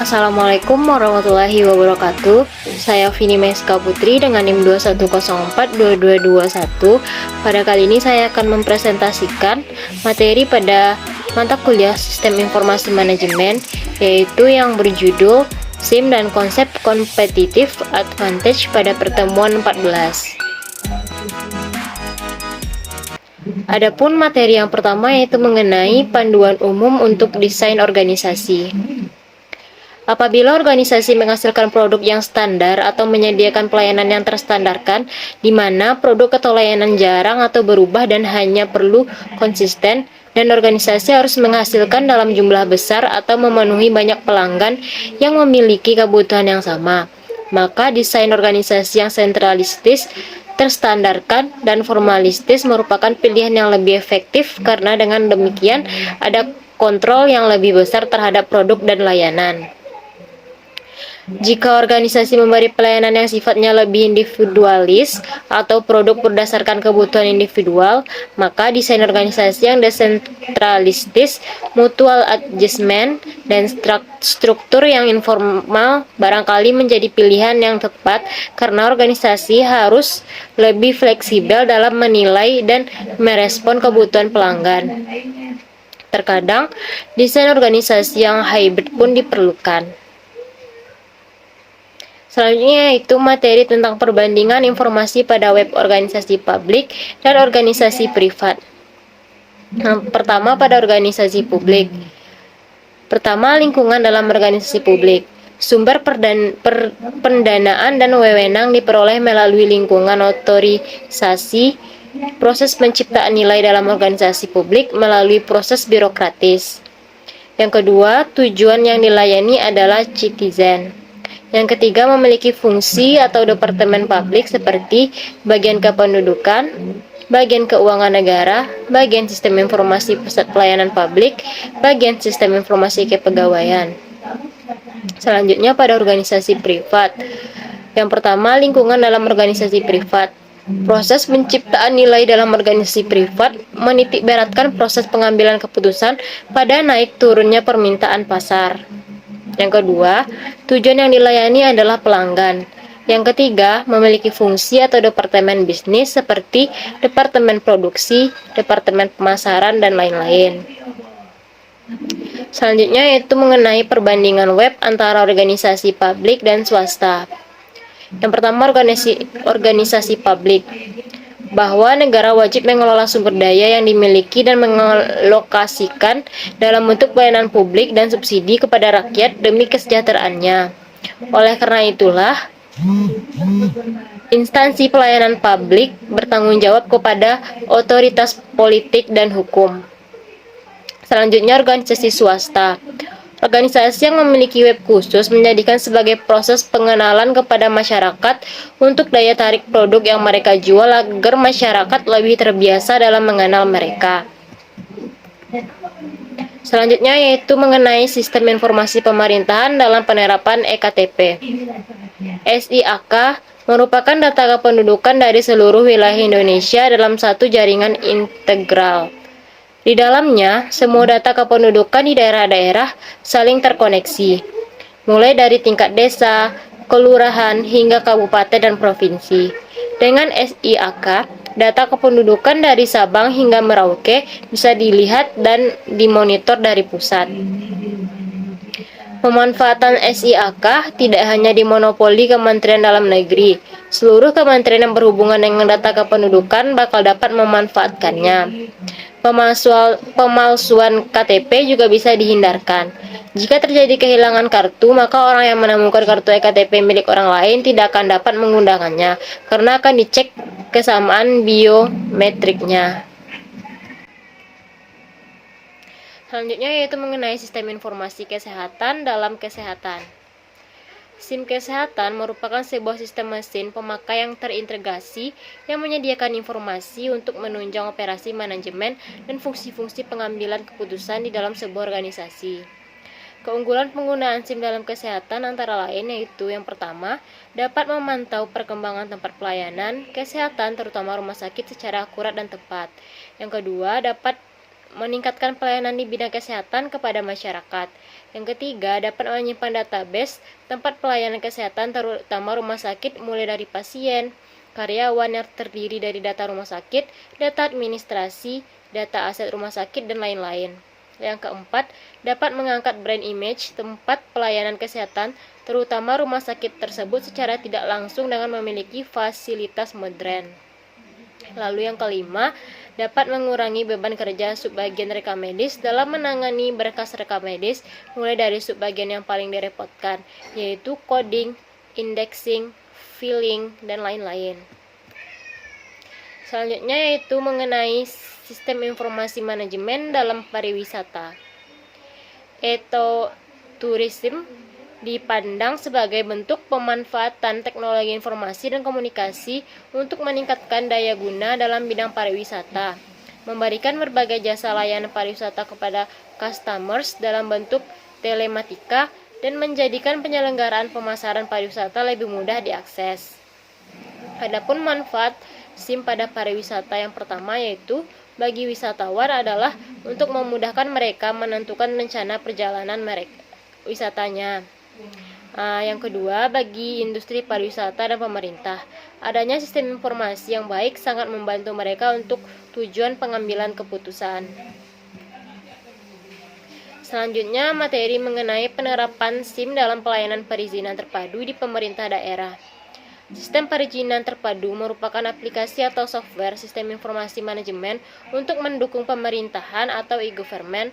Assalamualaikum warahmatullahi wabarakatuh. Saya Vini Meska Putri dengan NIM 21042221. Pada kali ini saya akan mempresentasikan materi pada mata kuliah Sistem Informasi Manajemen, yaitu yang berjudul SIM dan Konsep Competitive Advantage pada pertemuan 14. Adapun materi yang pertama yaitu mengenai panduan umum untuk desain organisasi. Apabila organisasi menghasilkan produk yang standar atau menyediakan pelayanan yang terstandarkan, di mana produk atau layanan jarang atau berubah dan hanya perlu konsisten, dan organisasi harus menghasilkan dalam jumlah besar atau memenuhi banyak pelanggan yang memiliki kebutuhan yang sama, maka desain organisasi yang sentralistis, terstandarkan, dan formalistis merupakan pilihan yang lebih efektif karena dengan demikian ada kontrol yang lebih besar terhadap produk dan layanan. Jika organisasi memberi pelayanan yang sifatnya lebih individualis atau produk berdasarkan kebutuhan individual, maka desain organisasi yang desentralistis, mutual adjustment, dan struktur yang informal barangkali menjadi pilihan yang tepat karena organisasi harus lebih fleksibel dalam menilai dan merespon kebutuhan pelanggan. Terkadang, desain organisasi yang hybrid pun diperlukan. Selanjutnya yaitu materi tentang perbandingan informasi pada web organisasi publik dan organisasi privat. Pertama pada organisasi publik. Pertama, lingkungan dalam organisasi publik. Sumber pendanaan dan wewenang diperoleh melalui lingkungan otorisasi, proses penciptaan nilai dalam organisasi publik melalui proses birokratis. Yang kedua, tujuan yang dilayani adalah citizen. Yang ketiga, memiliki fungsi atau departemen publik seperti bagian kependudukan, bagian keuangan negara, bagian sistem informasi pusat pelayanan publik, bagian sistem informasi kepegawaian. Selanjutnya pada organisasi privat. Yang pertama, lingkungan dalam organisasi privat. Proses penciptaan nilai dalam organisasi privat menitikberatkan proses pengambilan keputusan pada naik turunnya permintaan pasar. Yang kedua, tujuan yang dilayani adalah pelanggan. Yang ketiga, memiliki fungsi atau departemen bisnis seperti departemen produksi, departemen pemasaran, dan lain-lain. Selanjutnya yaitu mengenai perbandingan web antara organisasi publik dan swasta. Yang pertama, organisasi publik. Bahwa negara wajib mengelola sumber daya yang dimiliki dan mengalokasikan dalam bentuk pelayanan publik dan subsidi kepada rakyat demi kesejahteraannya. Oleh karena itulah, instansi pelayanan publik bertanggung jawab kepada otoritas politik dan hukum. Selanjutnya, organisasi swasta. Organisasi yang memiliki web khusus menjadikan sebagai proses pengenalan kepada masyarakat untuk daya tarik produk yang mereka jual agar masyarakat lebih terbiasa dalam mengenal mereka. Selanjutnya yaitu mengenai sistem informasi pemerintahan dalam penerapan EKTP. SIAK merupakan data kependudukan dari seluruh wilayah Indonesia dalam satu jaringan integral. Di dalamnya, semua data kependudukan di daerah-daerah saling terkoneksi, mulai dari tingkat desa, kelurahan, hingga kabupaten dan provinsi. Dengan SIAK, data kependudukan dari Sabang hingga Merauke bisa dilihat dan dimonitor dari pusat. Pemanfaatan SIAK tidak hanya dimonopoli Kementerian Dalam Negeri. Seluruh kementerian yang berhubungan dengan data kependudukan bakal dapat memanfaatkannya. Pemalsuan KTP juga bisa dihindarkan. Jika terjadi kehilangan kartu, maka orang yang menemukan kartu EKTP milik orang lain tidak akan dapat menggunakannya, karena akan dicek kesamaan biometriknya. Selanjutnya yaitu mengenai sistem informasi kesehatan dalam kesehatan. SIM kesehatan merupakan sebuah sistem mesin pemakai yang terintegrasi yang menyediakan informasi untuk menunjang operasi manajemen dan fungsi-fungsi pengambilan keputusan di dalam sebuah organisasi. Keunggulan penggunaan SIM dalam kesehatan antara lain yaitu yang pertama, dapat memantau perkembangan tempat pelayanan kesehatan terutama rumah sakit secara akurat dan tepat. Yang kedua, dapat meningkatkan pelayanan di bidang kesehatan kepada masyarakat. Yang ketiga, dapat menyimpan database tempat pelayanan kesehatan terutama rumah sakit mulai dari pasien, karyawan yang terdiri dari data rumah sakit, data administrasi, data aset rumah sakit, dan lain-lain. Yang keempat, dapat mengangkat brand image tempat pelayanan kesehatan terutama rumah sakit tersebut secara tidak langsung dengan memiliki fasilitas modern. Lalu yang kelima, dapat mengurangi beban kerja subbagian rekam medis dalam menangani berkas rekam medis mulai dari subbagian yang paling direpotkan, yaitu coding, indexing, filling, dan lain-lain. Selanjutnya yaitu mengenai sistem informasi manajemen dalam pariwisata. Tourism dipandang sebagai bentuk pemanfaatan teknologi informasi dan komunikasi untuk meningkatkan daya guna dalam bidang pariwisata, memberikan berbagai jasa layanan pariwisata kepada customers dalam bentuk telematika, dan menjadikan penyelenggaraan pemasaran pariwisata lebih mudah diakses. Adapun manfaat SIM pada pariwisata yang pertama yaitu bagi wisatawan adalah untuk memudahkan mereka menentukan rencana perjalanan wisatanya. Yang kedua, bagi industri pariwisata dan pemerintah, adanya sistem informasi yang baik sangat membantu mereka untuk tujuan pengambilan keputusan. Selanjutnya, materi mengenai penerapan SIM dalam pelayanan perizinan terpadu di pemerintah daerah. Sistem perizinan terpadu merupakan aplikasi atau software sistem informasi manajemen untuk mendukung pemerintahan atau e-government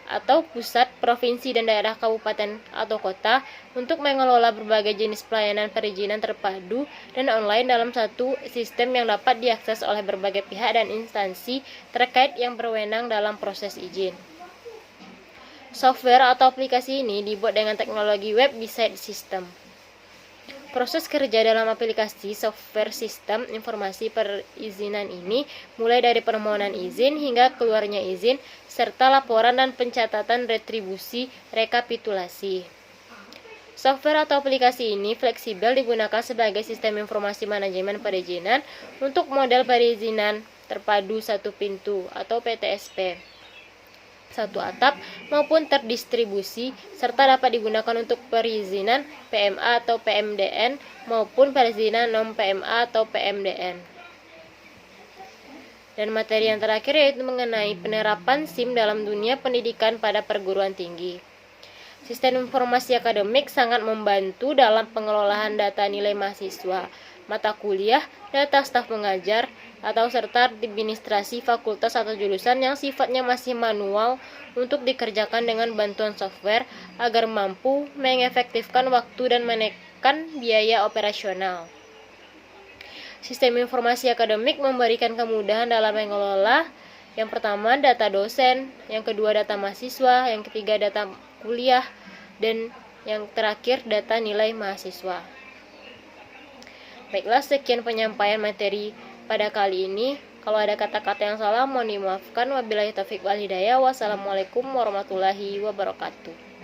atau pusat, provinsi, dan daerah kabupaten atau kota untuk mengelola berbagai jenis pelayanan perizinan terpadu dan online dalam satu sistem yang dapat diakses oleh berbagai pihak dan instansi terkait yang berwenang dalam proses izin. Software atau aplikasi ini dibuat dengan teknologi web-based system. Proses kerja dalam aplikasi software sistem informasi perizinan ini mulai dari permohonan izin hingga keluarnya izin, serta laporan dan pencatatan retribusi rekapitulasi. Software atau aplikasi ini fleksibel digunakan sebagai sistem informasi manajemen perizinan untuk model perizinan terpadu satu pintu atau PTSP, satu atap maupun terdistribusi, serta dapat digunakan untuk perizinan PMA atau PMDN maupun perizinan non-PMA atau PMDN. Dan materi yang terakhir yaitu mengenai penerapan SIM dalam dunia pendidikan pada perguruan tinggi. Sistem informasi akademik sangat membantu dalam pengelolaan data nilai mahasiswa, mata kuliah, data staf pengajar, atau serta administrasi fakultas atau jurusan yang sifatnya masih manual untuk dikerjakan dengan bantuan software agar mampu mengefektifkan waktu dan menekan biaya operasional. Sistem informasi akademik memberikan kemudahan dalam mengelola yang pertama data dosen, yang kedua data mahasiswa, yang ketiga data kuliah, dan yang terakhir data nilai mahasiswa. Baiklah, sekian penyampaian materi pada kali ini. Kalau ada kata-kata yang salah mohon dimaafkan. Wabillahi taufiq wal hidayah. Wassalamualaikum warahmatullahi wabarakatuh.